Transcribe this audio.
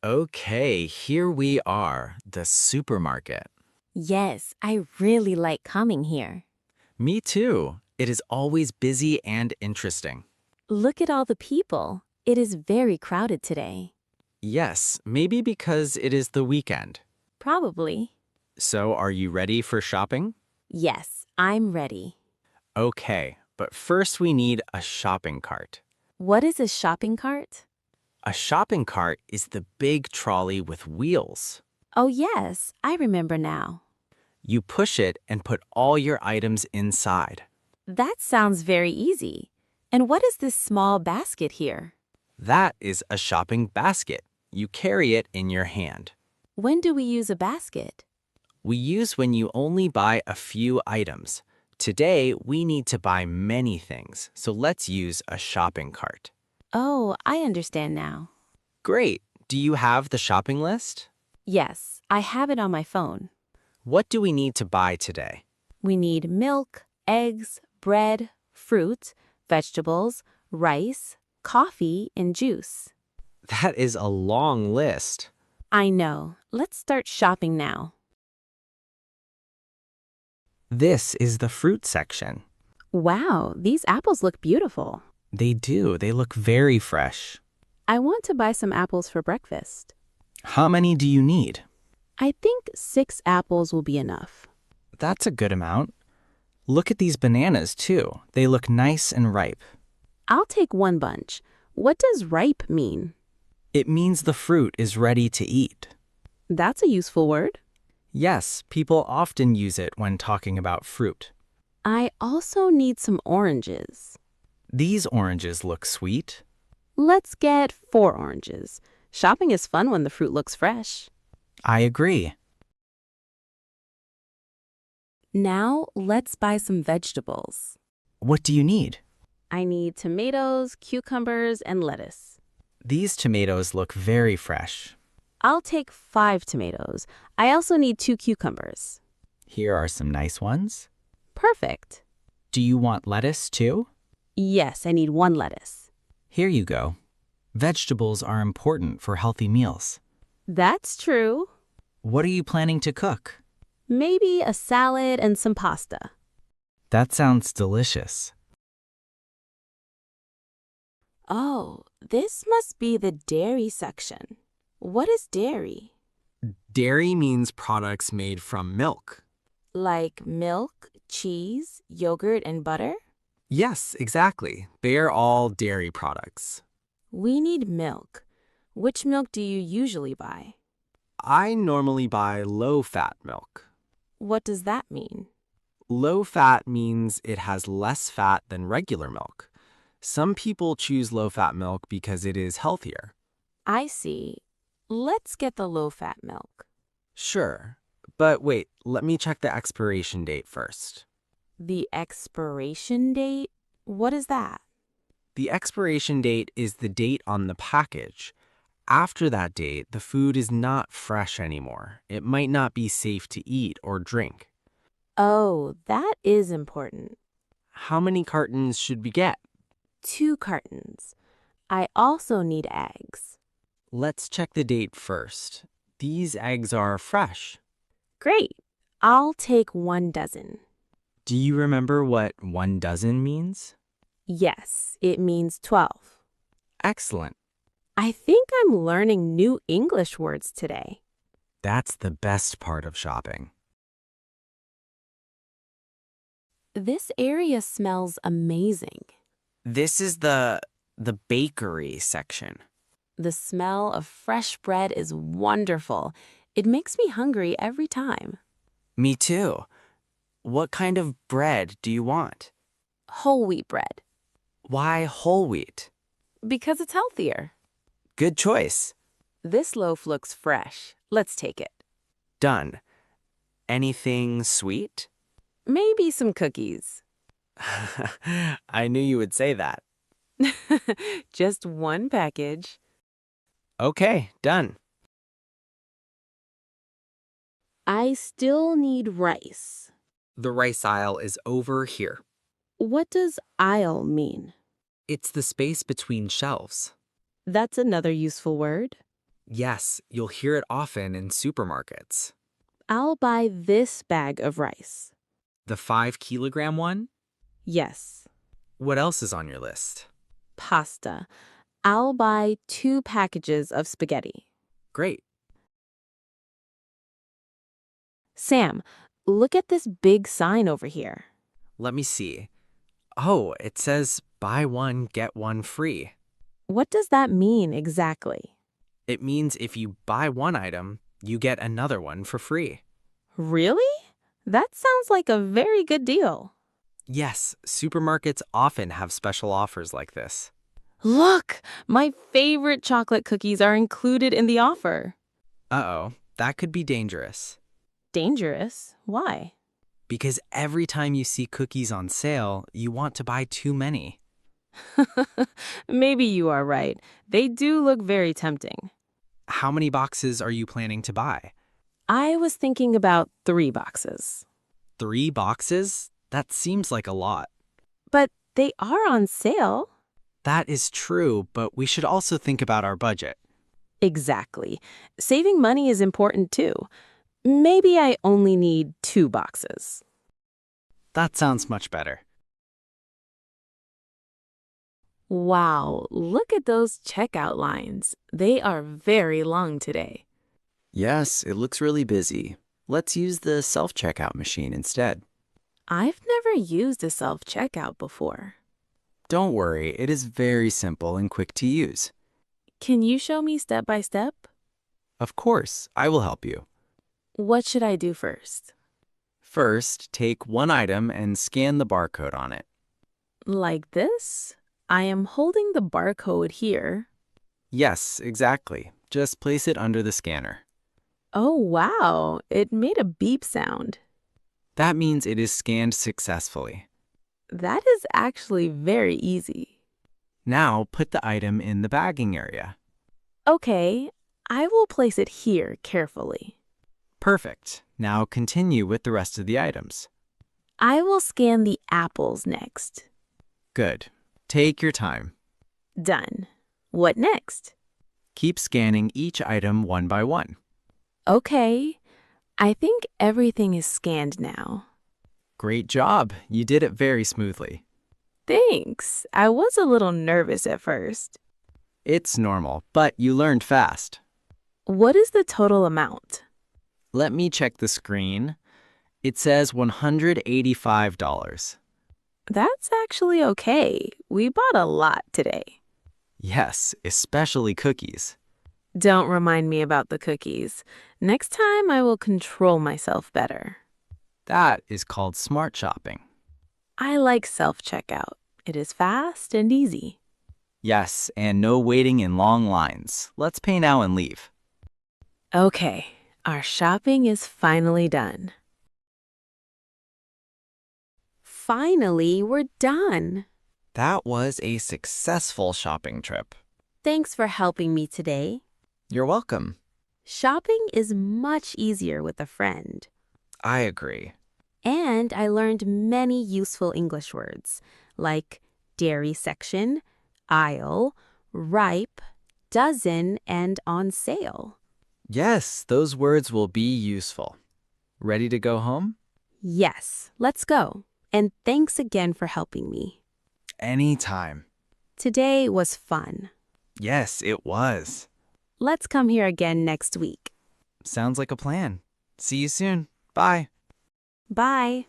Okay, here we are, the supermarket. Yes, I really like coming here. Me too. It is always busy and interesting. Look at all the people. It is very crowded today. Yes, maybe because it is the weekend. Probably. So, are you ready for shopping? Yes, I'm ready. Okay, but first we need a shopping cart. What is a shopping cart? A shopping cart is the big trolley with wheels. Oh, yes, I remember now. You push it and put all your items inside. That sounds very easy. And what is this small basket here? That is a shopping basket. You carry it in your hand. When do we use a basket? We use when you only buy a few items. Today, we need to buy many things, so let's use a shopping cart. Oh, I understand now. Great! Do you have the shopping list? Yes, I have it on my phone. What do we need to buy today? We need milk, eggs, bread, fruit, vegetables, rice, coffee, and juice. That is a long list. I know. Let's start shopping now. This is the fruit section. Wow, these apples look beautiful. They do. They look very fresh. I want to buy some apples for breakfast. How many do you need? I think 6 apples will be enough. That's a good amount. Look at these bananas, too. They look nice and ripe. I'll take 1 bunch. What does ripe mean? It means the fruit is ready to eat. That's a useful word. Yes, people often use it when talking about fruit. I also need some oranges. These oranges look sweet. Let's get 4 oranges. Shopping is fun when the fruit looks fresh. I agree. Now, let's buy some vegetables. What do you need? I need tomatoes, cucumbers, and lettuce. These tomatoes look very fresh. I'll take 5 tomatoes. I also need 2 cucumbers. Here are some nice ones. Perfect. Do you want lettuce too? Yes, I need 1 lettuce. Here you go. Vegetables are important for healthy meals. That's true. What are you planning to cook? Maybe a salad and some pasta. That sounds delicious. Oh, this must be the dairy section. What is dairy? Dairy means products made from milk. Like milk, cheese, yogurt, and butter? Yes, exactly. They are all dairy products. We need milk. Which milk do you usually buy? I normally buy low-fat milk. What does that mean? Low-fat means it has less fat than regular milk. Some people choose low-fat milk because it is healthier. I see. Let's get the low-fat milk. Sure, but wait, let me check the expiration date first. The expiration date? What is that? The expiration date is the date on the package. After that date, the food is not fresh anymore. It might not be safe to eat or drink. Oh, that is important. How many cartons should we get? 2 cartons. I also need eggs. Let's check the date first. These eggs are fresh. Great. I'll take 1 dozen. Do you remember what 1 dozen means? Yes, it means 12. Excellent. I think I'm learning new English words today. That's the best part of shopping. This area smells amazing. This is the bakery section. The smell of fresh bread is wonderful. It makes me hungry every time. Me too. What kind of bread do you want? Whole wheat bread. Why whole wheat? Because it's healthier. Good choice. This loaf looks fresh. Let's take it. Done. Anything sweet? Maybe some cookies. I knew you would say that. Just 1 package. Okay, done. I still need rice. The rice aisle is over here. What does aisle mean? It's the space between shelves. That's another useful word. Yes, you'll hear it often in supermarkets. I'll buy this bag of rice. The 5 kilogram one? Yes. What else is on your list? Pasta. I'll buy 2 packages of spaghetti. Great. Sam, look at this big sign over here. Let me see. Oh, it says buy one, get one free. What does that mean exactly? It means if you buy one item, you get another one for free. Really? That sounds like a very good deal. Yes, supermarkets often have special offers like this. Look, my favorite chocolate cookies are included in the offer. Uh-oh, that could be dangerous. Dangerous? Why? Because every time you see cookies on sale, you want to buy too many. Maybe you are right. They do look very tempting. How many boxes are you planning to buy? I was thinking about 3 boxes. 3 boxes? That seems like a lot. But they are on sale. That is true, but we should also think about our budget. Exactly. Saving money is important too. Maybe I only need 2 boxes. That sounds much better. Wow, look at those checkout lines. They are very long today. Yes, it looks really busy. Let's use the self-checkout machine instead. I've never used a self-checkout before. Don't worry, it is very simple and quick to use. Can you show me step by step? Of course, I will help you. What should I do first? First, take one item and scan the barcode on it. Like this? I am holding the barcode here. Yes, exactly. Just place it under the scanner. Oh, wow, it made a beep sound. That means it is scanned successfully. That is actually very easy. Now, put the item in the bagging area. Okay, I will place it here carefully. Perfect. Now continue with the rest of the items. I will scan the apples next. Good. Take your time. Done. What next? Keep scanning each item one by one. Okay, I think everything is scanned now. Great job. You did it very smoothly. Thanks. I was a little nervous at first. It's normal, but you learned fast. What is the total amount? Let me check the screen. It says $185. That's actually okay. We bought a lot today. Yes, especially cookies. Don't remind me about the cookies. Next time I will control myself better. That is called smart shopping. I like self-checkout. It is fast and easy. Yes, and no waiting in long lines. Let's pay now and leave. Okay, our shopping is finally done. Finally, we're done. That was a successful shopping trip. Thanks for helping me today. You're welcome. Shopping is much easier with a friend. I agree. And I learned many useful English words, like dairy section, aisle, ripe, dozen, and on sale. Yes, those words will be useful. Ready to go home? Yes, let's go. And thanks again for helping me. Anytime. Today was fun. Yes, it was. Let's come here again next week. Sounds like a plan. See you soon. Bye. Bye.